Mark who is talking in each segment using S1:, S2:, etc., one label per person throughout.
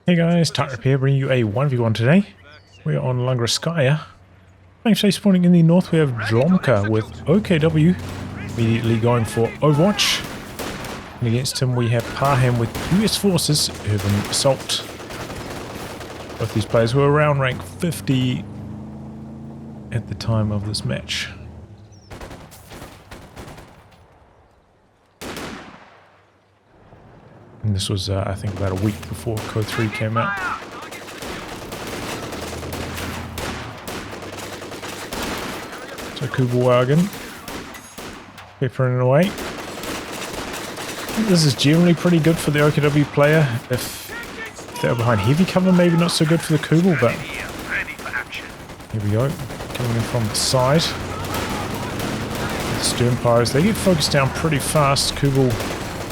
S1: Hey guys, Tightrope here, bringing you a 1v1 today. We are on Langreskaya. I'm today spawning in the north. We have Jlomka with OKW immediately going for Overwatch. And against him we have Parham with US Forces, Urban Assault. Both these players were around rank 50 at the time of this match. And this was, I think, about a week before COH2 came out. So Wagon peppering away. This is generally pretty good for the OKW player. If they were behind heavy cover, maybe not so good for the Kubel, but here we go. Coming in from the side. The stern pyros, they get focused down pretty fast. Kubel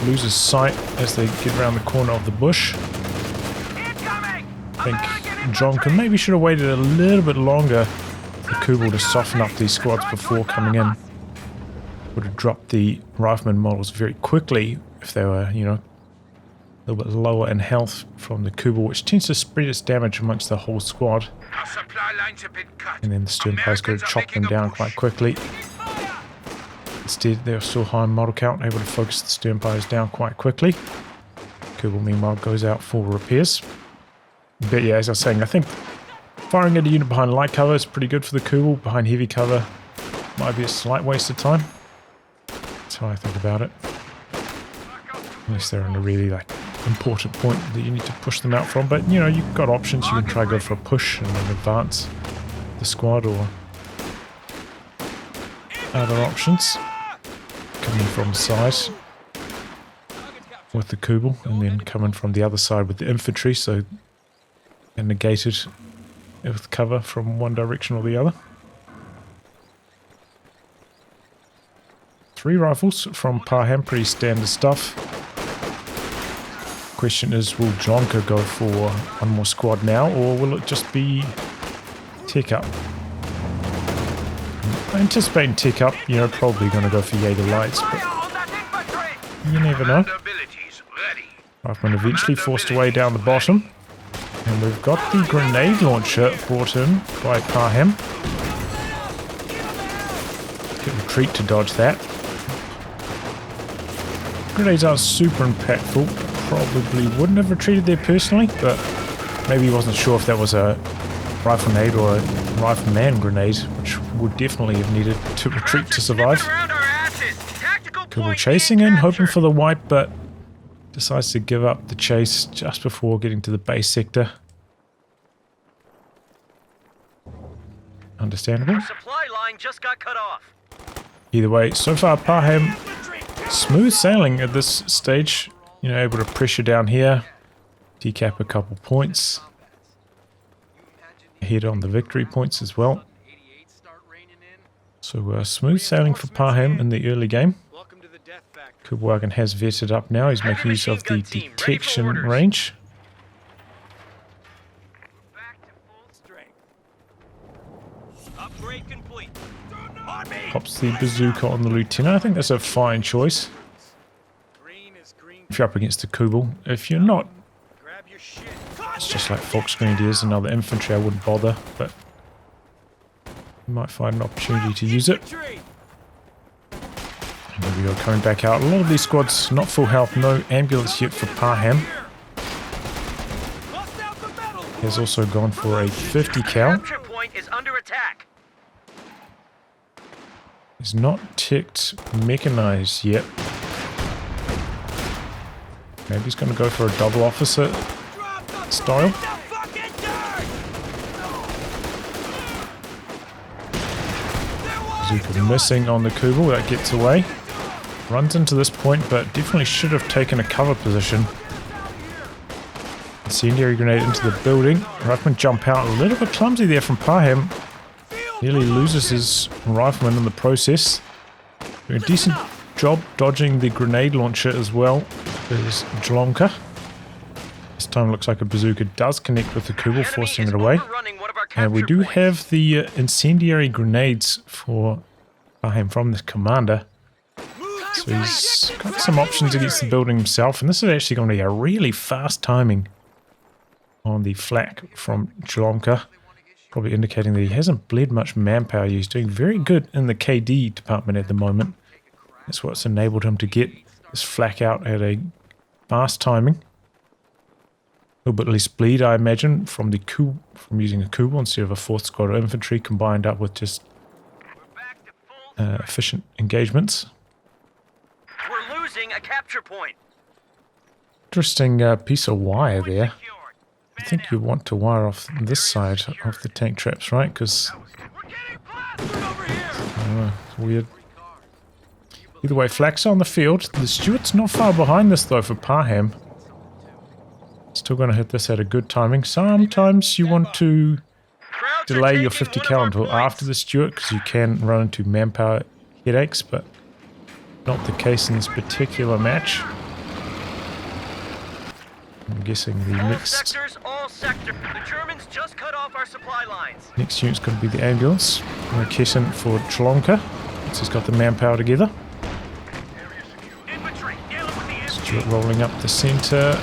S1: loses sight as they get around the corner of the bush. I think Jlomka maybe should have waited a little bit longer for Kubel to soften up these squads before coming in. Would have dropped the rifleman models very quickly if they were, you know, a little bit lower in health from the Kubel, which tends to spread its damage amongst the whole squad. And then the stern pyros could have chopped them down quite quickly. Instead, they were still high in model count, able to focus the stern pyros down quite quickly. Kubel, meanwhile, goes out for repairs. But yeah, as I was saying, I think firing at a unit behind light cover is pretty good for the Kubel. Behind heavy cover might be a slight waste of time. That's how I think about it. Unless they're in a really important point that you need to push them out from. But you know, you've got options. You can try go for a push and then advance the squad, or other options. Coming from the side with the Kubel, and then coming from the other side with the infantry, so they're negated with cover from one direction or the other. 3 rifles from Parham, pretty standard stuff. Question is, will Jlomka go for one more squad now, or will it just be tick up? I'm anticipating tick up, you know, probably going to go for Jaeger lights, but you never know. Rifleman eventually forced away down the bottom, and we've got the grenade launcher brought in by Parham. Get retreat to dodge that. Grenades are super impactful. Probably wouldn't have retreated there personally, but maybe he wasn't sure if that was a rifle grenade or a rifleman grenade, which would definitely have needed to retreat to survive. Kubel chasing in, hoping for the wipe, but decides to give up the chase just before getting to the base sector. Understandable.
S2: Supply line just got cut off.
S1: Either way, so far Parham smooth sailing at this stage. You know, able to pressure down here, decap a couple points. Hit on the victory points as well. So smooth sailing for Parham in the early game. Wagon has vetted up now. He's making use of the detection range. Pops the bazooka on the lieutenant. I think that's a fine choice if you're up against the Kubel. If you're not, it's just like Fox Grenadiers and other infantry. I wouldn't bother, but you might find an opportunity to use it. And here we go, coming back out. A lot of these squads not full health, no ambulance yet for Parham. Has also gone for a 50 cal. He's not ticked mechanized yet. Maybe he's going to go for a double officer style. Bazooka missing on the Kubel, that gets away. Runs into this point, but definitely should have taken a cover position. Incendiary grenade into the building. Rifleman jump out, a little bit clumsy there from Parham. Nearly loses his rifleman in the process. Doing a decent job dodging the grenade launcher as well as Jlomka. This time looks like a bazooka does connect with the Kubel, forcing it away. And we do have the incendiary grenades for Parham from this commander. So he's got some options against the building himself, and this is actually going to be a really fast timing on the flak from Jlomka, probably indicating that he hasn't bled much manpower. He's doing very good in the KD department at the moment. That's what's enabled him to get this flak out at a fast timing. A little bit less bleed, I imagine, from using a Kubel instead of a 4th squad of infantry combined up with just efficient engagements.
S2: We're losing a capture point.
S1: Interesting piece of wire there. I think you want to wire off this side of the tank traps, right? Because it's weird. Either way, flak's on the field. The Stuart's not far behind this though for Parham. Still going to hit this at a good timing. Sometimes you want to delay your 50 cal until after the Stuart because you can run into manpower headaches, but not the case in this particular match. I'm guessing the next...
S2: The Germans just cut off our supply lines.
S1: Next unit's going to be the ambulance. We're kissing for Jlomka. Once he's got the manpower together. Stuart rolling up the centre.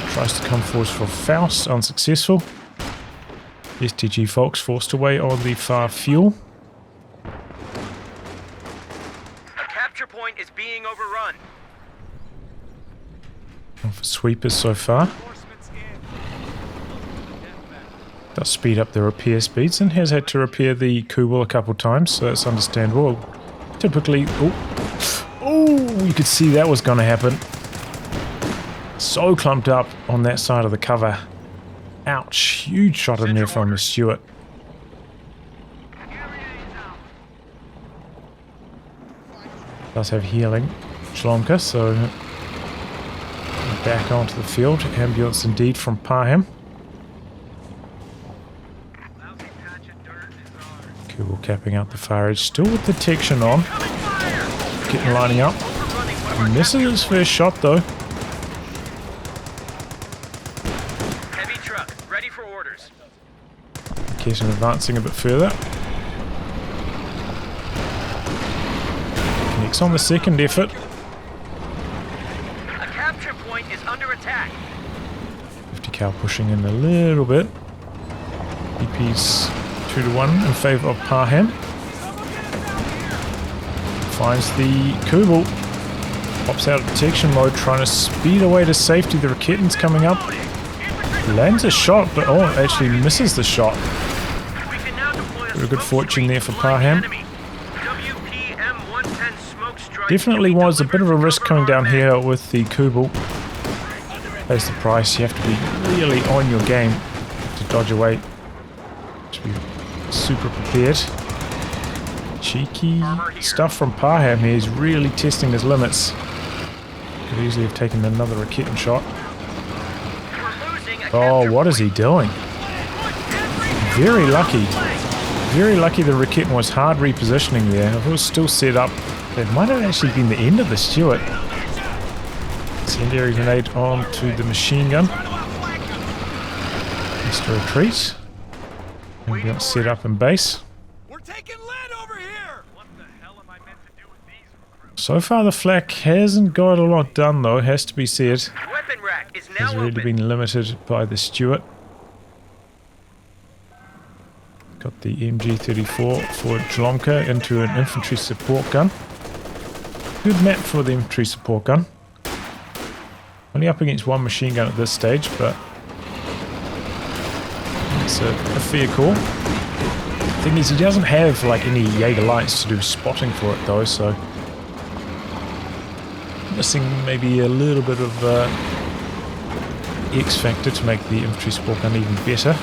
S1: Tries to come forward for Faust. Unsuccessful. STG folks forced away on the far fuel.
S2: A capture point is being overrun.
S1: For sweepers so far. Does speed up the repair speeds and has had to repair the Kubel a couple times, so that's understandable. Typically, you could see that was going to happen. So clumped up on that side of the cover. Ouch, huge shot in there from the Stuart. Does have healing, Jlomka, so back onto the field. Ambulance indeed from Parham. Kubel capping out the far edge, still with detection on. Getting lining up. Misses his first shot though.
S2: Heavy truck, ready for orders.
S1: Keaton advancing a bit further. Connects on the second effort.
S2: A capture point is under attack.
S1: 50 cal pushing in a little bit. EP's 2-1 in favour of Parham. Finds the Kubel. Pops out of detection mode, trying to speed away to safety. The Raketten's coming up. Lands a shot, but actually misses the shot. Very good fortune there for Parham. Definitely was a bit of a risk coming down here with the Kubel. Pays the price. You have to be really on your game to dodge away. To be super prepared. Cheeky stuff from Parham here. He's really testing his limits. Could easily have taken another Raketten shot. Oh, what is he doing? Very lucky. Very lucky the Raketten was hard repositioning there. If it was still set up, it might have actually been the end of the Stuart. Incendiary grenade onto the machine gun. Mr. Retreat. And we got set up in base. So far the flak hasn't got a lot done though, has to be said.
S2: Weapon rack is now
S1: Has really been limited by the Stuart. Got the MG34 for Jlomka into an infantry support gun. Good map for the infantry support gun. Only up against one machine gun at this stage, but it's a fair call. The thing is, he doesn't have like any Jaeger lights to do spotting for it though, so missing maybe a little bit of X factor to make the infantry support gun even better.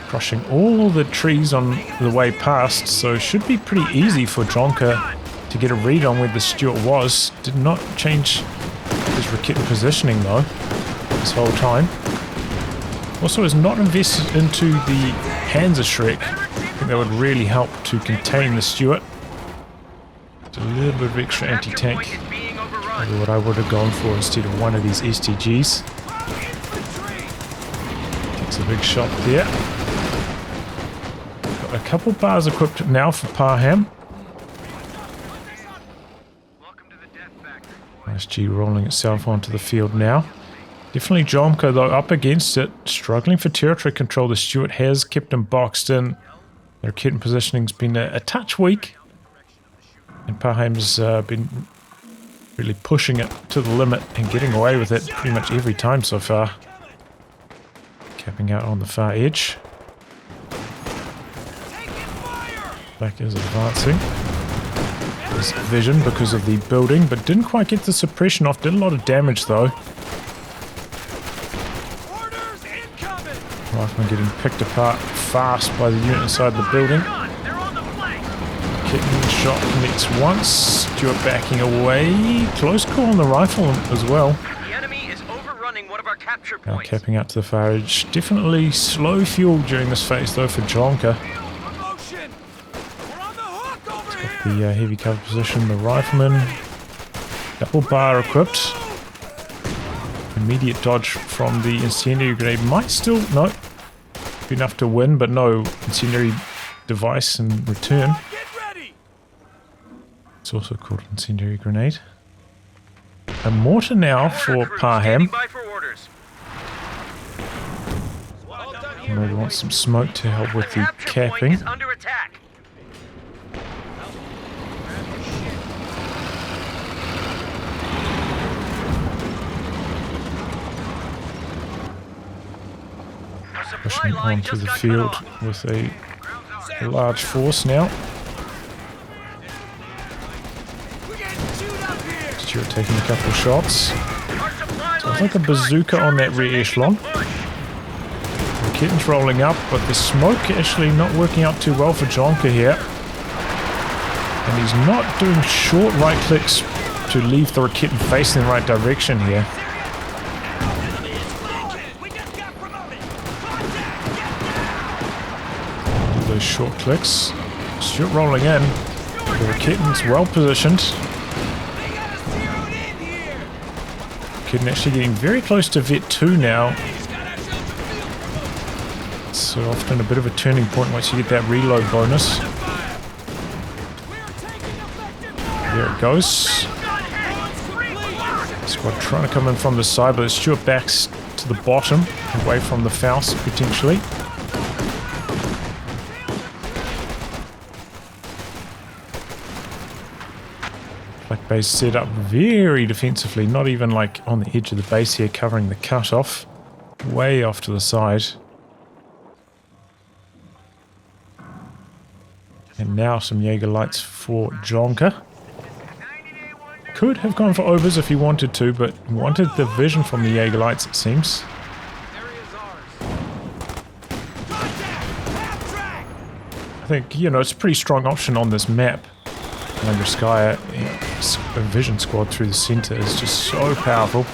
S1: Crushing all the trees on the way past, so should be pretty easy for Jlomka to get a read on where the Stuart was. Did not change his Raketten positioning though this whole time. Also has not invested into the Panzerschreck. I think that would really help to contain the Stuart. It's a little bit of extra anti-tank. Maybe what I would have gone for instead of one of these STGs. Takes a big shot there. Got a couple bars equipped now for Parham. SG rolling itself onto the field now. Definitely Jlomka though up against it, struggling for territory control. The Stuart has kept him boxed in. Their kit positioning's been a touch weak. And Parham's been really pushing it to the limit and getting away with it pretty much every time so far. Capping out on the far edge. Black is advancing. His vision because of the building, but didn't quite get the suppression off. Did a lot of damage though. Rifleman getting picked apart fast by the unit inside the building. Kitten shot connects once. Stuart backing away. Close call on the rifle as well.
S2: The enemy is overrunning one of our capture
S1: Now
S2: points.
S1: capping out to the far edge. Definitely slow fuel during this phase though for Jlomka. The heavy cover position, the rifleman, double bar equipped. Immediate dodge from the incendiary grenade might still, no, be enough to win, but no incendiary device in return. It's also called incendiary grenade. A mortar now for Parham. Maybe want some smoke to help with the capping. Pushing onto the field with a large force now. Stuart taking a couple of shots. Sounds like a bazooka on that rear echelon. The kitten's rolling up, but the smoke actually not working out too well for Jlomka here. And he's not doing short right clicks to leave the kitten facing the right direction here. Those short clicks. Stuart rolling in. The kitten's well positioned. Kitten actually getting very close to Vet 2 now. It's often a bit of a turning point once you get that reload bonus. There it goes. Squad trying to come in from the side, but Stuart backs to the bottom, away from the Faust potentially. Black base set up very defensively, not even like on the edge of the base here, covering the cutoff. Way off to the side. And now some Jaeger lights for Jlomka. Could have gone for overs if he wanted to, but wanted the vision from the Jaeger lights, it seems. I think, you know, it's a pretty strong option on this map. Langreskaya, a vision squad through the center is just so powerful.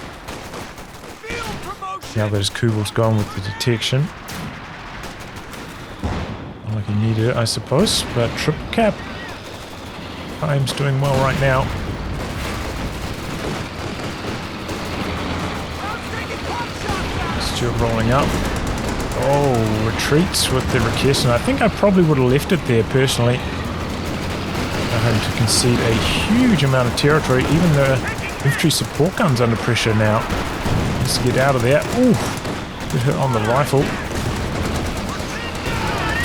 S1: Now there's Kugel's gone with the detection. Not like he needed it, I suppose, but triple cap. Time's doing well right now. Stuart rolling up. Oh, retreats with the Rakessin. I think I probably would have left it there personally. Having to concede a huge amount of territory. Even the infantry support gun's under pressure now. Needs to get out of there. Ooh, good hit on the rifle.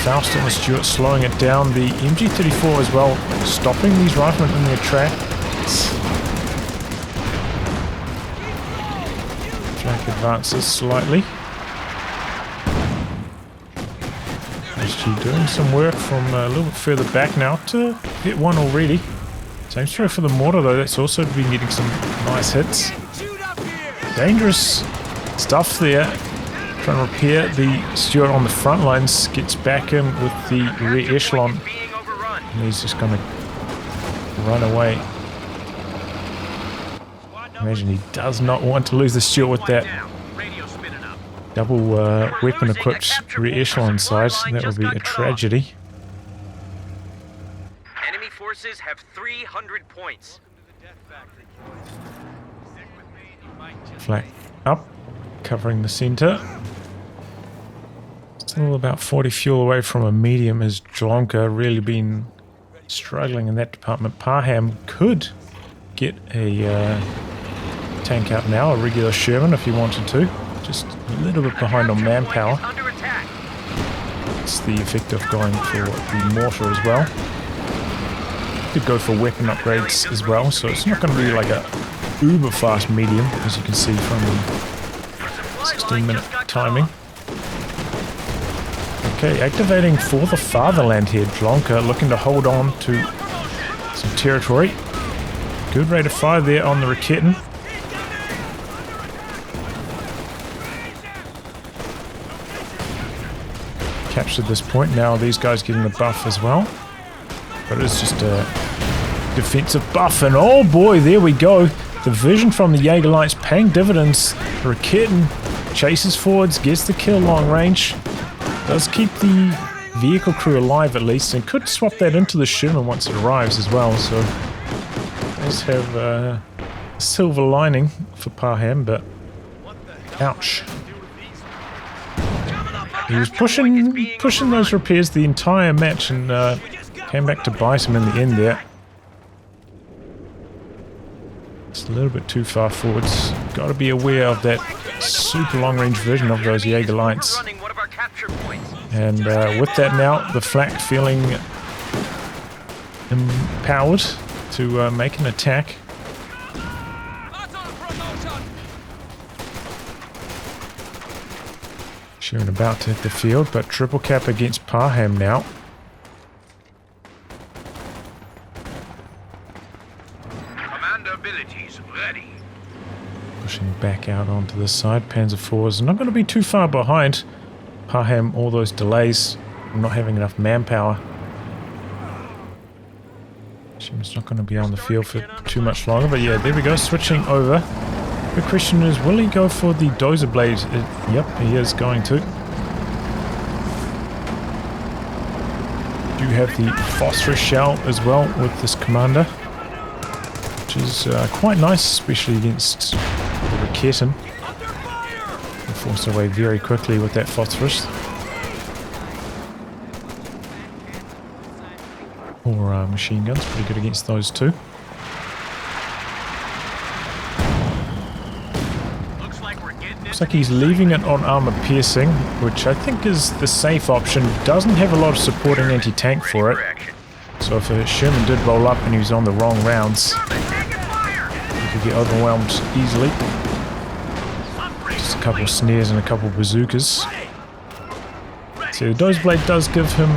S1: Faust on the Stuart slowing it down. The MG34 as well, stopping these riflemen in their tracks. Jack advances slightly. Actually doing some work from a little bit further back now to hit one already. Same story for the mortar though, that's also been getting some nice hits. Dangerous stuff there. Trying to repair the Stuart on the front lines, gets back in with the rear echelon. And he's just going to run away. Imagine he does not want to lose the Stuart with that double weapon equipped rear echelon side. That would be a tragedy.
S2: Enemy forces have 300 points.
S1: Flag up, covering the center. Still about 40 fuel away from a medium as Jlomka really been struggling in that department. Parham could get a tank out now, a regular Sherman if he wanted to. Just a little bit behind on manpower. It's the effect of going for the mortar as well. Could go for weapon upgrades as well, so it's not going to be like a uber fast medium, as you can see from the 16-minute timing. Okay, activating for the fatherland here. Jlomka looking to hold on to some territory. Good rate of fire there on the Raketin. Captured this point. Now these guys getting the buff as well. But it's just a defensive buff. And oh boy, there we go. The vision from the Jaegerlights paying dividends. Raketin chases forwards, gets the kill long range. Does keep the vehicle crew alive at least. And could swap that into the Sherman once it arrives as well. So does have a silver lining for Parham, but ouch. He was pushing those repairs the entire match and came back to bite him in the end there. It's a little bit too far forwards. Got to be aware of that super long range vision of those Jaegerlights. And with that now, the flak feeling empowered to make an attack. Sherman about to hit the field, but triple cap against Parham now.
S3: Commander abilities ready.
S1: Pushing back out onto the side. Panzer IVs not going to be too far behind Parham. All those delays from not having enough manpower. Sherman's not going to be on the field for too much longer, but yeah, there we go. Switching over. The question is, will he go for the dozer blade? Yep, he is going to. Do have the phosphorus shell as well with this commander, which is quite nice, especially against the Raketin. He forced away very quickly with that phosphorus. Or machine guns, pretty good against those two. Looks like he's leaving it on armor piercing, which I think is the safe option. Doesn't have a lot of supporting anti-tank for it. So if a Sherman did roll up and he was on the wrong rounds, he could get overwhelmed easily. Just a couple of snares and a couple of bazookas. So the dozer blade does give him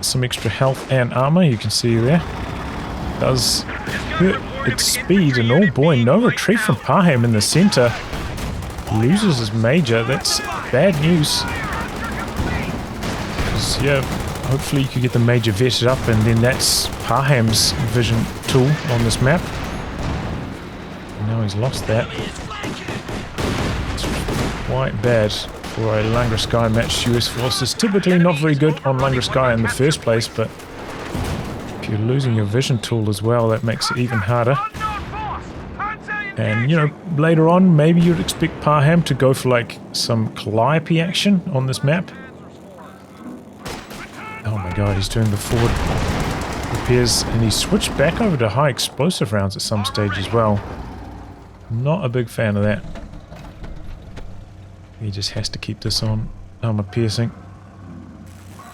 S1: some extra health and armor, you can see there. Does hurt its speed, and oh boy, no retreat from Parham in the center. Loses his major. That's bad news. Because, yeah, hopefully you could get the major vetted up, and then that's Parham's vision tool on this map. And now he's lost that. It's quite bad for a Langreskaya match. US forces typically not very good on Langreskaya in the first place, but if you're losing your vision tool as well, that makes it even harder. And, you know, later on, maybe you'd expect Parham to go for, like, some Calliope action on this map. Oh my god, he's doing the forward repairs, and he switched back over to high explosive rounds at some stage as well. Not a big fan of that. He just has to keep this on armor piercing.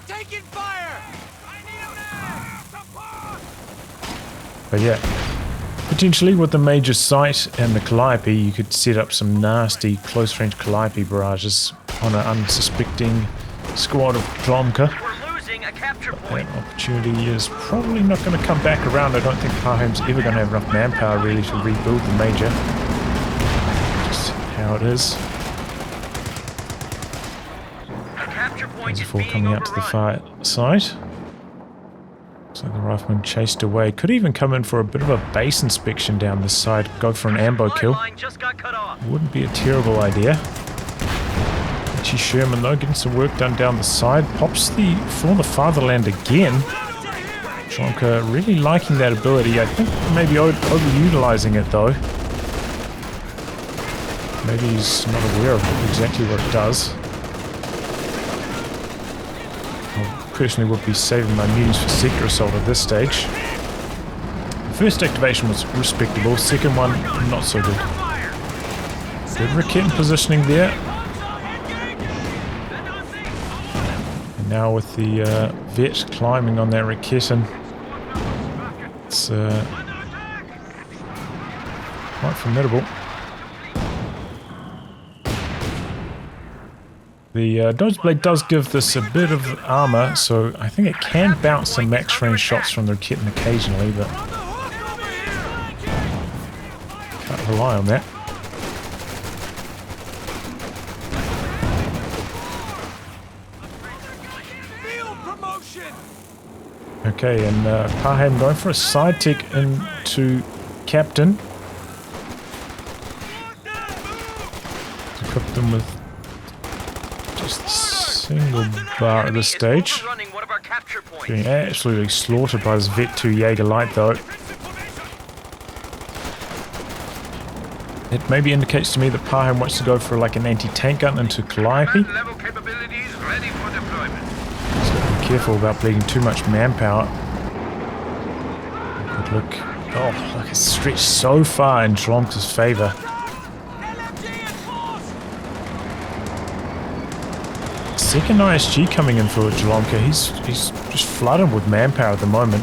S2: Taking fire!
S1: But yeah. Potentially with the major sight and the Calliope, you could set up some nasty close-range Calliope barrages on an unsuspecting squad of Jlomka.
S2: We're losing a capture point.
S1: That opportunity is probably not going to come back around. I don't think Parham's ever going to have enough manpower really to rebuild the major. Just how it is.
S2: A capture point is
S1: Before
S2: being
S1: coming out to the far side. Looks like the rifleman chased away. Could even come in for a bit of a base inspection down this side. Go for an ambo kill.
S2: Just got cut off.
S1: Wouldn't be a terrible idea. Richie Sherman though, getting some work done down the side. Pops the for the fatherland again. Jlomka really liking that ability. I think maybe overutilizing it though. Maybe he's not aware of exactly what it does. Personally would be saving my munis for sector assault at this stage. The first activation was respectable, second one not so good. Good Raketin positioning there. And now with the vet climbing on that Raketin, it's quite formidable. The Dodge Blade does give this a bit of armor, so I think it can bounce some max range shots from the Raketin occasionally, but can't rely on that. Okay, and Parham going for a side tick into Captain. To equip them with just a single bar at this stage. Getting absolutely slaughtered by this Vet 2 Jaeger Light though. It maybe indicates to me that Parham wants to go for like an anti-tank gun into Calliope. Be careful about bleeding too much manpower. Good look. Oh, look, it's stretched so far in Jlomka's favor. Second ISG coming in for Jlomka. He's just flooded with manpower at the moment.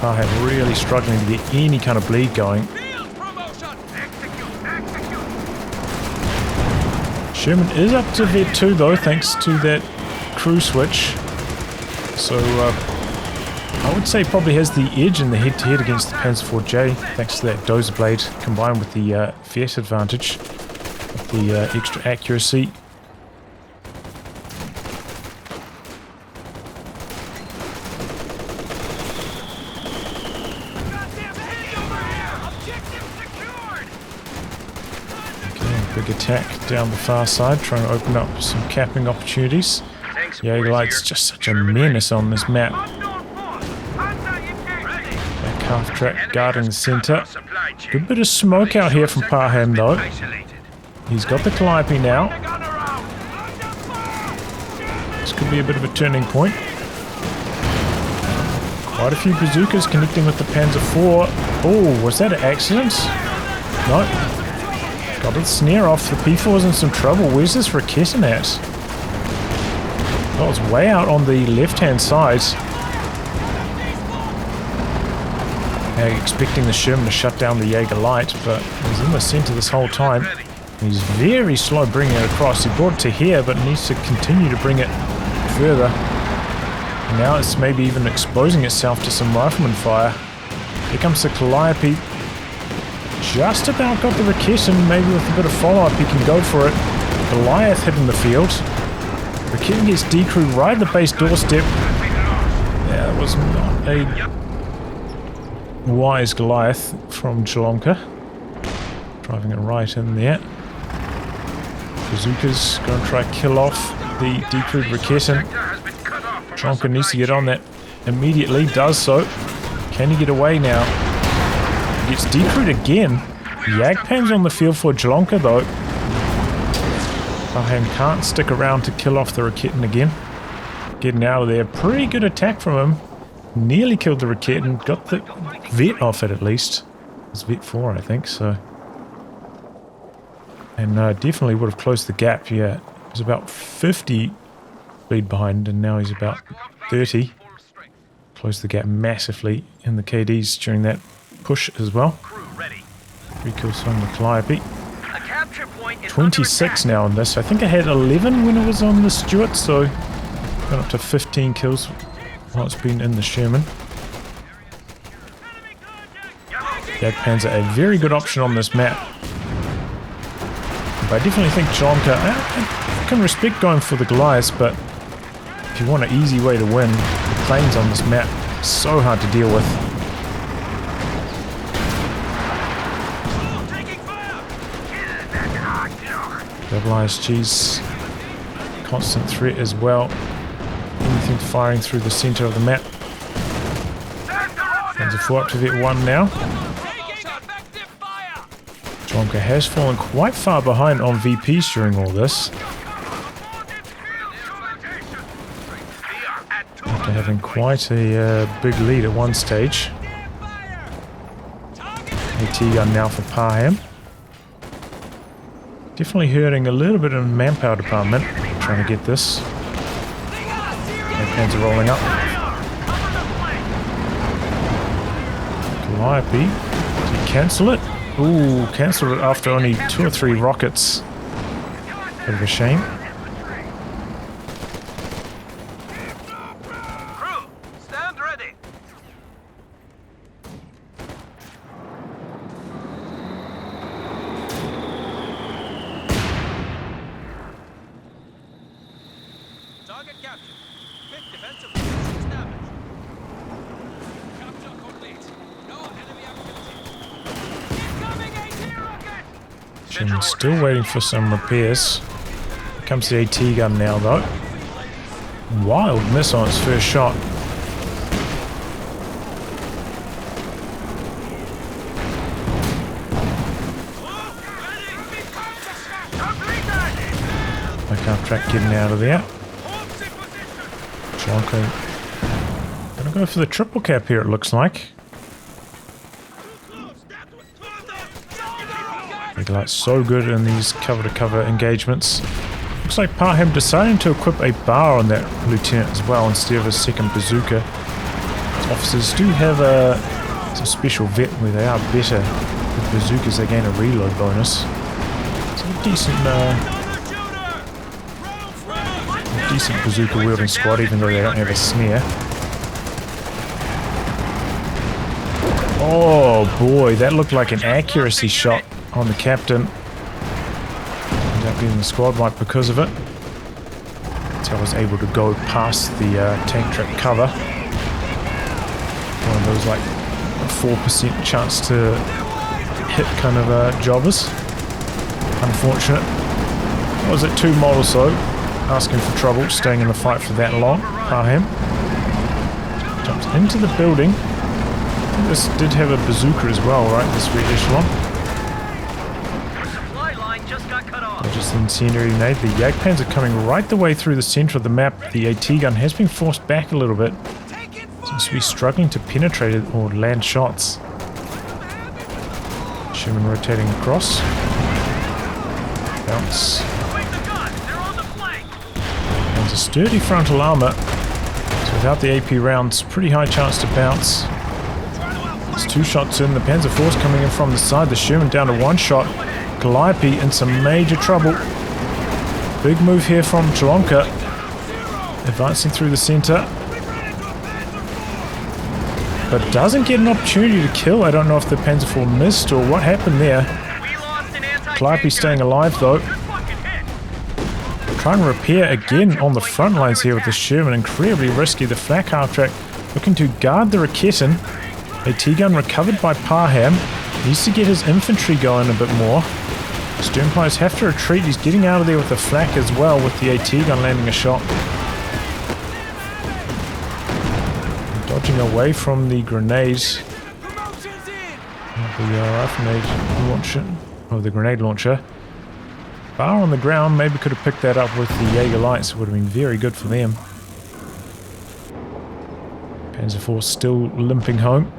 S1: Parham really struggling to get any kind of bleed going. Sherman is up to Vet 2 though, thanks to that crew switch. So I would say probably has the edge in the head-to-head against the Panzer IV-J, thanks to that Dozer Blade combined with the Vet advantage, with the extra accuracy. Big attack down the far side, trying to open up some capping opportunities. Jaeger Light's just such a menace on this map. That calf track guarding the centre. Good bit of smoke out here from Parham though. He's got the Calliope now. This could be a bit of a turning point. Quite a few bazookas connecting with the Panzer IV. Oh, was that an accident? No. Got its snare off. The P4's in some trouble. Where's this Raketin at? Oh, it's way out on the left-hand side. Expecting the Sherman to shut down the Jaeger Light, but he's in the centre this whole time. He's very slow bringing it across. He brought it to here, but needs to continue to bring it further. And now it's maybe even exposing itself to some rifleman fire. Here comes the Calliope. Just about got the Raketin, maybe with a bit of follow-up he can go for it. Goliath hitting the field. Raketin gets decrewed right at the base doorstep. Yeah, that was not a wise Goliath from Jlomka. Driving it right in there. Bazooka's going to try to kill off the decrewed Raketin. Jlomka needs to get on that immediately, does so. Can he get away now? Gets decrewed again. Jagdpan's on the field for Jlomka though. Parham can't stick around to kill off the Raketin again. Getting out of there. Pretty good attack from him. Nearly killed the Raketin. Got the Vet off it at least. It's Vet 4 I think, so. And definitely would have closed the gap. Yeah, he was about 50 lead behind and now he's about 30. Closed the gap massively in the KDs during that push as well. 3 kills from the Calliope. 26 now on this. I think I had 11 when it was on the Stuart, so gone up to 15 kills while it's been in the Sherman. Jagdpan's a very good option on this map. But I definitely think Jlomka, I can respect going for the Goliaths, but if you want an easy way to win, the planes on this map are so hard to deal with. Double ISG's constant threat as well. Anything firing through the centre of the map. Panzer IV up to Vet 1 now. Jlomka has fallen quite far behind on VPs during all this. After having quite a big lead at one stage. AT gun now for Parham. Definitely hurting a little bit in the manpower department, trying to get this. Panzer rolling up. Calliope. Did he cancel it? Ooh, cancelled it after only 2 or 3 rockets. Bit of a shame.
S2: Crew, stand ready. Target captured. Quick defensive position established. Capture complete. No enemy activity. Incoming AT rocket!
S1: Sherman's still waiting for some repairs. Here comes the AT gun now though. Wild miss on its first shot. Backup track getting out of there. Jlomka gonna go for the triple cap here, it looks like. Like so good in these cover-to-cover engagements. Looks like Parham deciding to equip a bar on that lieutenant as well instead of a second bazooka. Officers do have some special vet where they are better with bazookas. They gain a reload bonus. It's a decent bazooka wielding squad, even though they don't have a snare. Oh boy, that looked like an accuracy shot on the captain. Ended up getting the squad wipe because of it. So I was able to go past the tank trap cover. One of those like a 4% chance to hit kind of jobbers. Unfortunate. What was it, 2 models though? Asking for trouble, staying in the fight for that long. Parham jumps into the building. I think this did have a bazooka as well, right? This red echelon. Just the incendiary nade. The Jagdpanzer are coming right the way through the center of the map. The AT gun has been forced back a little bit. Seems to be struggling to penetrate it or land shots. Sherman rotating across. Bounce. There's a sturdy frontal armor. So without the AP rounds, pretty high chance to bounce. There's 2 shots in. The Panzer IV coming in from the side. The Sherman down to 1 shot. Calliope in some major trouble. Big move here from Jlomka. Advancing through the center. But doesn't get an opportunity to kill. I don't know if the Panzer IV missed or what happened there. Calliope staying alive though. Trying to repair again on the front lines here with the Sherman. Incredibly risky. The flak half track looking to guard the Raketin. AT gun recovered by Parham. Needs to get his infantry going a bit more. Sternplyers have to retreat. He's getting out of there with the flak as well, with the AT gun landing a shot. Dodging away from the grenades. The rifle grenade launcher. Oh, the grenade launcher. Bar on the ground. Maybe could have picked that up with the Jaeger lights. It would have been very good for them. Panzer IV still limping home.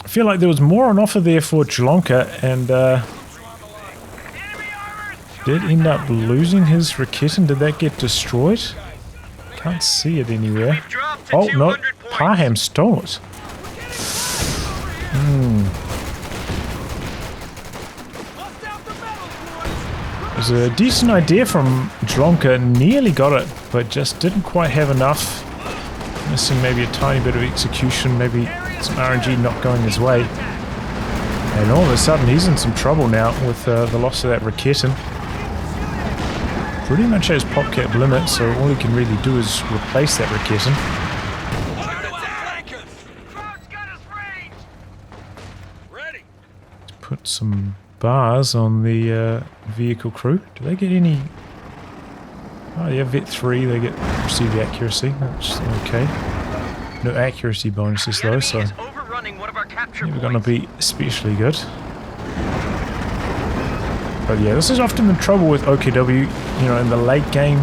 S1: I feel like there was more on offer there for Jlomka, and did end up losing his Raketin. Did that get destroyed? Can't see it anywhere. Oh no, Parham stole it. It was a decent idea from Jlomka, nearly got it, but just didn't quite have enough. Missing maybe a tiny bit of execution, maybe some RNG not going his way. And all of a sudden he's in some trouble now with the loss of that Raketin. Pretty much has pop cap limit, so all he can really do is replace that Raketin. Put some bars on the vehicle crew. Do they get any? Oh yeah, Vet 3, they get receive the accuracy. That's okay. No accuracy bonuses though, so never gonna be especially good. But yeah, this is often the trouble with OKW, you know, in the late game,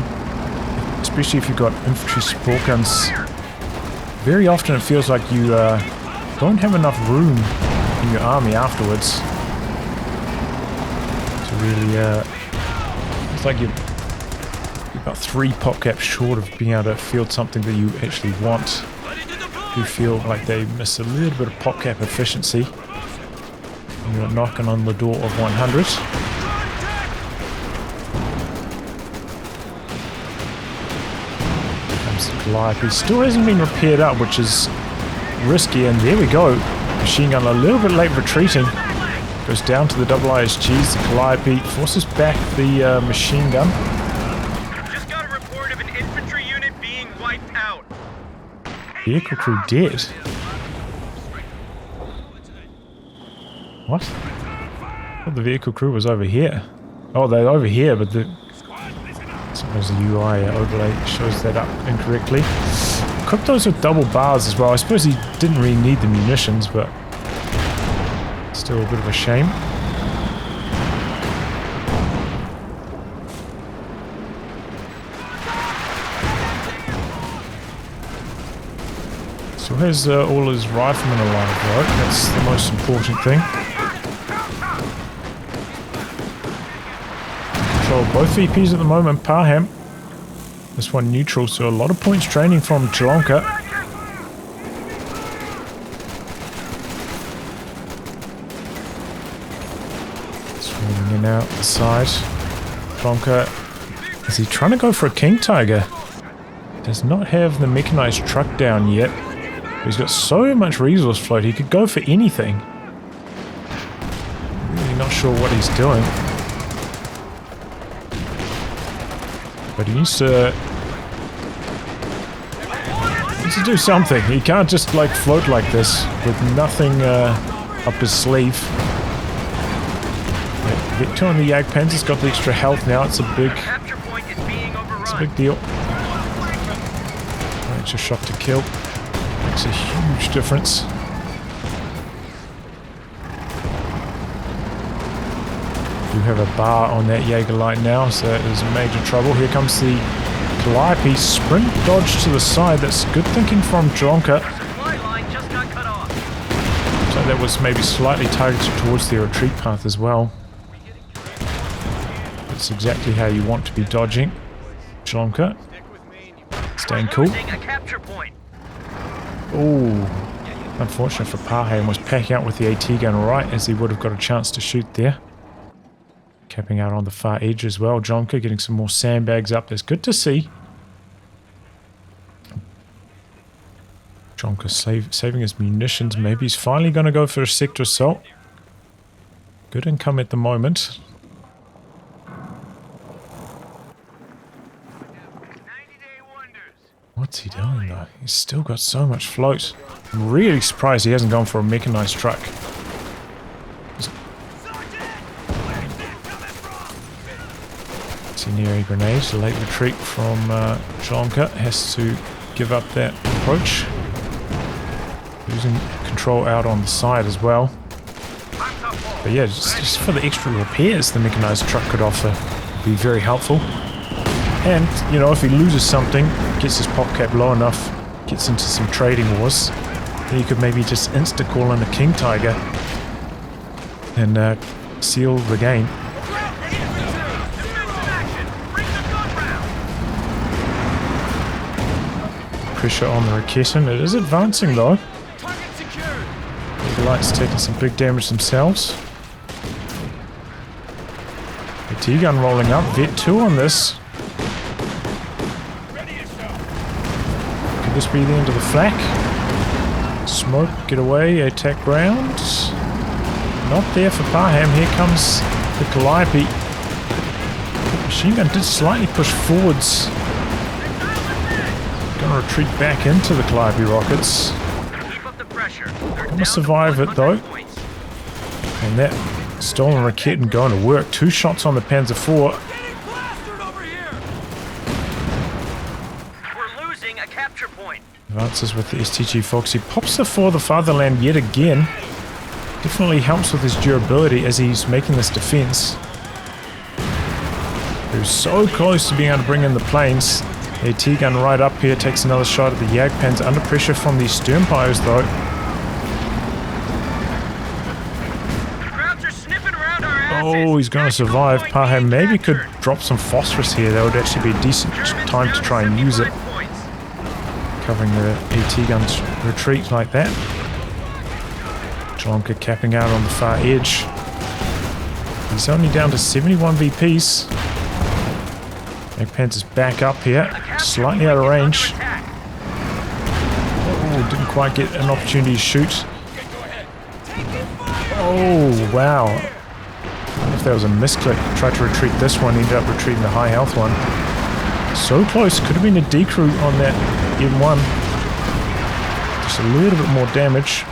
S1: especially if you've got infantry support guns. Very often it feels like you don't have enough room in your army afterwards to really Looks like you're about 3 pop caps short of being able to field something that you actually want. You feel like they miss a little bit of pop cap efficiency. And you're knocking on the door of 100. Comes the Calliope. Still hasn't been repaired up, which is risky. And there we go. Machine gun a little bit late retreating. Goes down to the double ISGs. The Calliope forces back the machine gun.
S3: Just got a report of an infantry unit being wiped out.
S1: Vehicle crew dead. What? I thought the vehicle crew was over here. Oh, they're over here, but the... Suppose the UI overlay shows that up incorrectly. Equipped those with double bars as well. I suppose he didn't really need the munitions, but... Still a bit of a shame. Still has all his riflemen alive, though. That's the most important thing. Control both VPs at the moment. Parham. This one neutral, so a lot of points training from Jlomka. Swinging in out the side. Jlomka, is he trying to go for a King Tiger? Does not have the mechanized truck down yet. He's got so much resource float, he could go for anything. Really not sure what he's doing. But he needs to do something. He can't just like float like this with nothing up his sleeve. Get to on the Jagdpanzer, he's got the extra health now. It's a big deal. Extra shot to kill. Makes a huge difference. Do have a bar on that Jaeger light now, so that is major trouble. Here comes the Calliope. Sprint dodge to the side. That's good thinking from Jlomka. So that was maybe slightly targeted towards the retreat path as well. That's exactly how you want to be dodging. Jlomka. Staying cool. Ooh. Unfortunate for Parham, was packing out with the AT gun right as he would have got a chance to shoot there. Capping out on the far edge as well. Jlomka getting some more sandbags up. That's good to see. Jlomka saving his munitions. Maybe he's finally going to go for a sector assault. Good income at the moment. What's he doing though? He's still got so much float. I'm really surprised he hasn't gone for a mechanized truck. Incendiary grenades, a late retreat from Jlomka. Has to give up that approach. Losing control out on the side as well. But yeah, just for the extra repairs the mechanized truck could offer would be very helpful. And, you know, if he loses something, gets his pop cap low enough, gets into some trading wars, then he could maybe just insta-call in a King Tiger and seal the game. Pressure on the Raketin. It is advancing though. The Light's taking some big damage themselves. The T-gun rolling up. Vet 2 on this. Could this be the end of the flak? Smoke, get away, attack ground. Not there for Parham. Here comes the Calliope. Machine gun did slightly push forwards. Gonna retreat back into the Calliope rockets. Gonna survive it though. And that stolen Raketin going to work. 2 shots on the Panzer IV.
S3: We're losing a capture point.
S1: Advances with the STG Fox. He pops the For the Fatherland yet again. Definitely helps with his durability as he's making this defense. He was so close to being able to bring in the planes. A T-gun right up here takes another shot at the Jagdpanzer. Under pressure from these Sternpires though.
S3: Crowds are sniffing around our
S1: Oh, he's going to survive. Parham maybe could drop some phosphorus here, that would actually be a decent time to try and use it. Covering the AT gun's retreat like that. Jlomka capping out on the far edge. He's only down to 71 VPs. Panzer's back up here, slightly out of range. Oh, didn't quite get an opportunity to shoot. Oh, wow. I wonder if that was a misclick. Tried to retreat this one, ended up retreating the high health one. So close, could have been a decrew on that M1. Just a little bit more damage.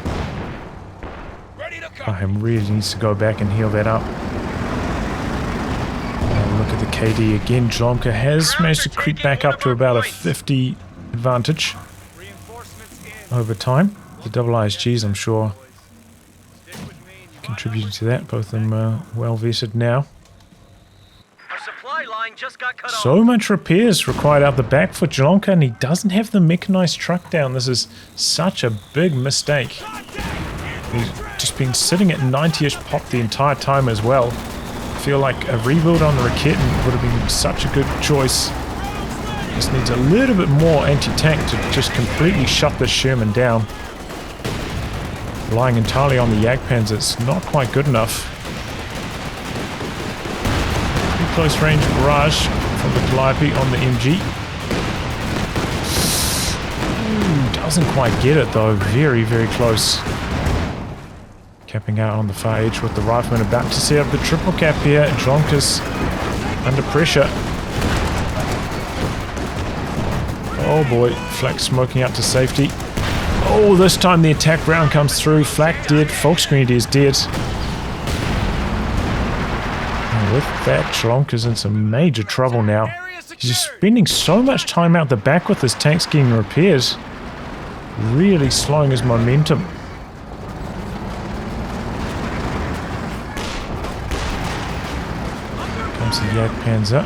S1: Parham really needs to go back and heal that up. Look at the KD again. Jlomka has managed to creep back up to about a 50 advantage over time. The double ISGs, I'm sure, contributing to that. Both of them well vetted now. So much repairs required out the back for Jlomka, and he doesn't have the mechanized truck down. This is such a big mistake. He's just been sitting at 90-ish pop the entire time as well. I feel like a rebuild on the Raketen would have been such a good choice. Just needs a little bit more anti-tank to just completely shut this Sherman down. Relying entirely on the Jagdpanzer, it's not quite good enough. Pretty close range barrage from the Calliope on the MG. Ooh, doesn't quite get it though, very, very close. Capping out on the far edge with the rifleman, about to set up the triple cap here. Jlomka's under pressure. Oh boy, Flak smoking out to safety. Oh, this time the attack round comes through. Flak dead, Volksgrenadier is dead. And with that, Jlomka's in some major trouble now. He's just spending so much time out the back with his tanks getting repairs. Really slowing his momentum. Comes the Jagdpanzer.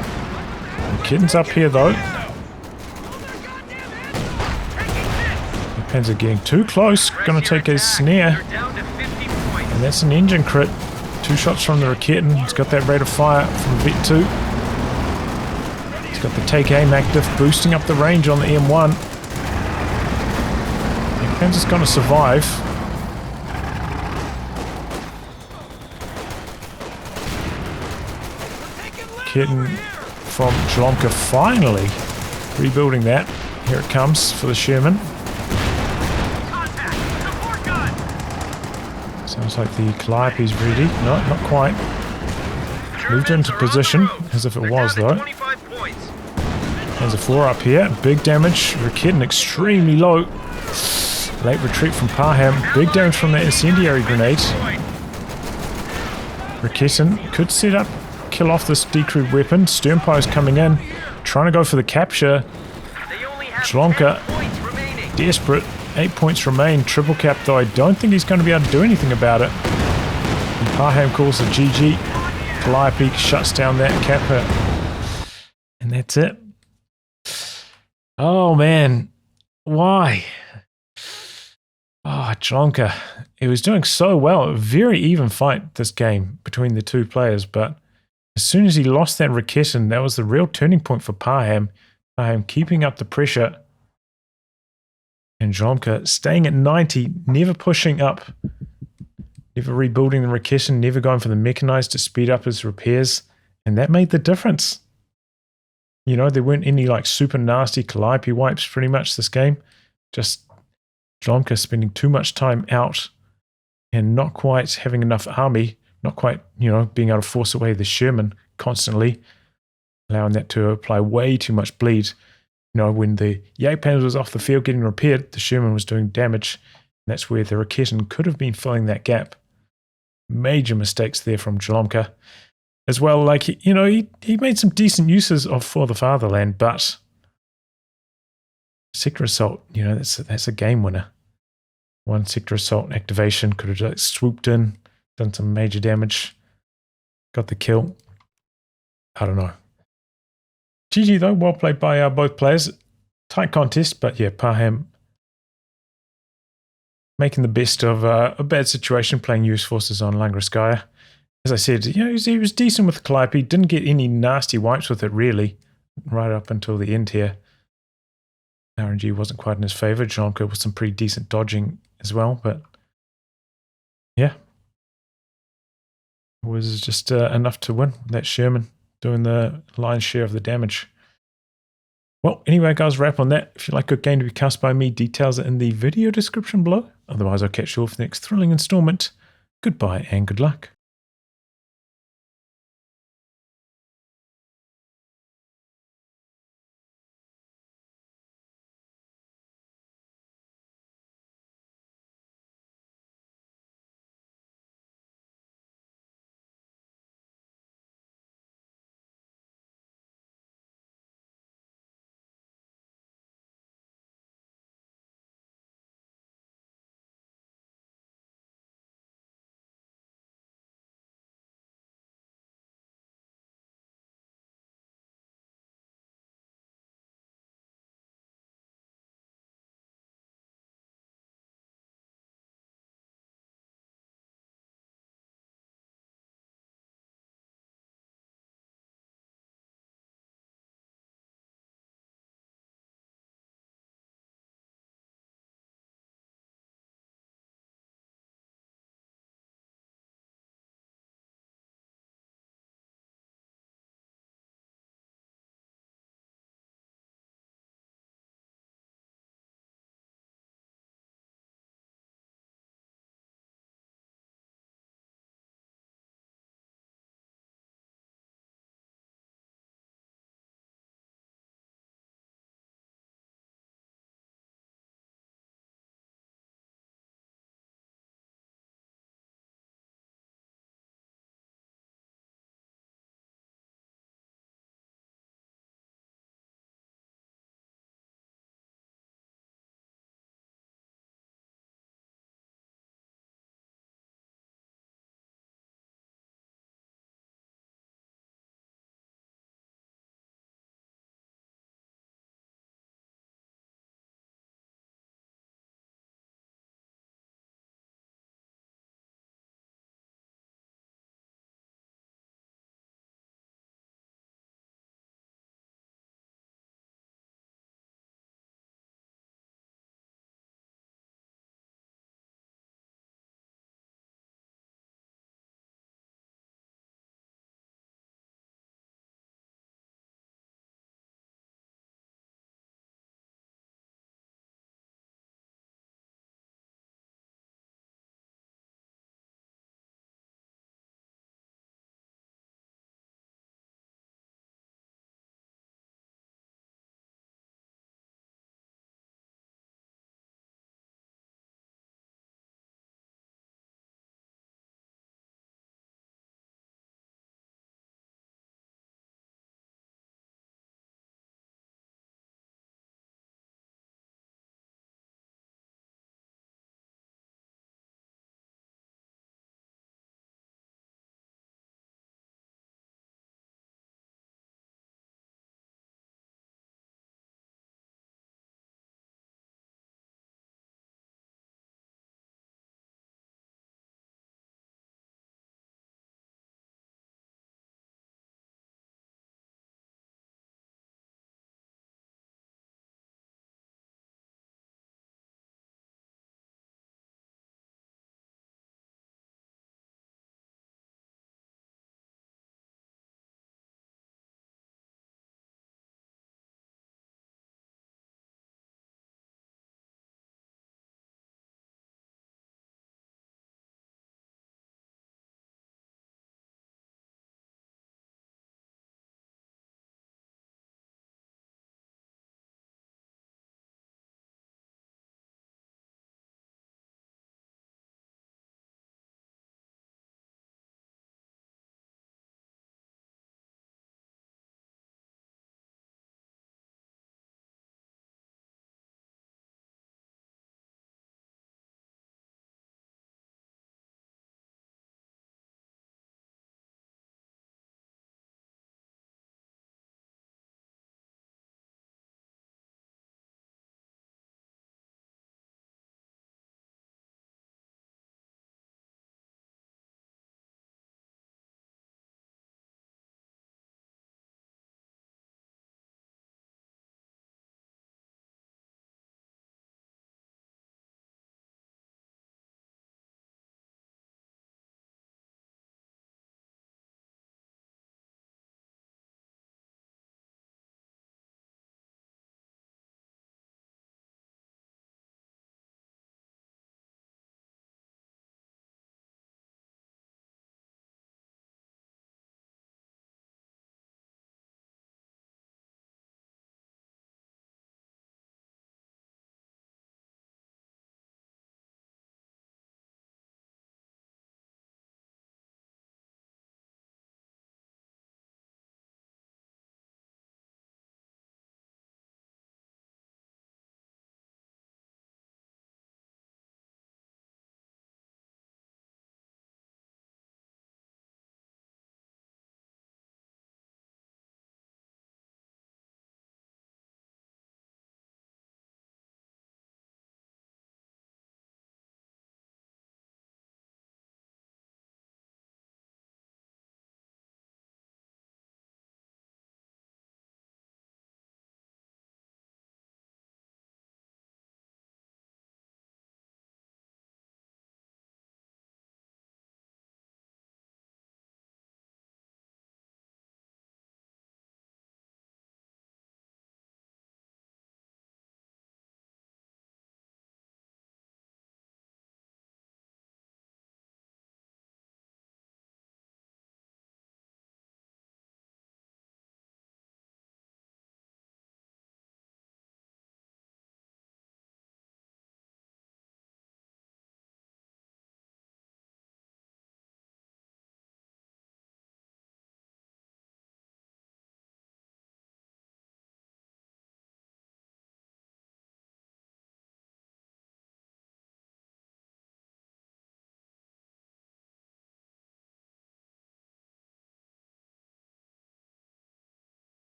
S1: Raketen's up here though. Panzer getting too close, gonna take a snare, and that's an engine crit. 2 shots from the Raketen. He's got that rate of fire from Vet 2. He's got the take aim active, boosting up the range on the M1. And Panzer's gonna survive. Raketen from Jlomka finally rebuilding that. Here it comes for the Sherman. Sounds like the Calliope's ready. No, not quite. Moved into position, as if it was though. There's a 4 up here. Big damage. Raketen extremely low. Late retreat from Parham. Big damage from the incendiary grenade. Raketen could set up, kill off this decrewed weapon. Sternpire's coming in, trying to go for the capture. Jlomka, desperate. 8 points remain. Triple cap though. I don't think he's going to be able to do anything about it. And Parham calls the GG. Calliope shuts down that capper. And that's it. Oh man. Why? Oh, Jlomka. He was doing so well. A very even fight this game between the two players. But as soon as he lost that Raketen, that was the real turning point for Parham. Parham keeping up the pressure. And Jlomka staying at 90, never pushing up, never rebuilding the Raketen, never going for the mechanized to speed up his repairs. And that made the difference. You know, there weren't any like super nasty Calliope wipes pretty much this game. Just Jlomka spending too much time out and not quite having enough army, not quite, you know, being able to force away the Sherman constantly, allowing that to apply way too much bleed. You know, when the Jagdpanzer was off the field getting repaired, the Sherman was doing damage. And that's where the Raketen could have been filling that gap. Major mistakes there from Jlomka. As well, like, you know, he made some decent uses of For the Fatherland, but Sector Assault, you know, that's a game winner. One Sector Assault activation could have just swooped in, done some major damage, got the kill. I don't know. GG though, well played by both players. Tight contest, but yeah, Parham making the best of a bad situation, playing US forces on Langreskaya. as I said, you know, he was decent with the Calliope. Didn't get any nasty wipes with it, really, right up until the end here. RNG wasn't quite in his favor. Jlomka with some pretty decent dodging as well, but yeah. It was just enough to win. That Sherman doing the lion's share of the damage. Well, anyway, guys, wrap on that. If you like a game to be cast by me, details are in the video description below. Otherwise, I'll catch you all for the next thrilling installment. Goodbye and good luck.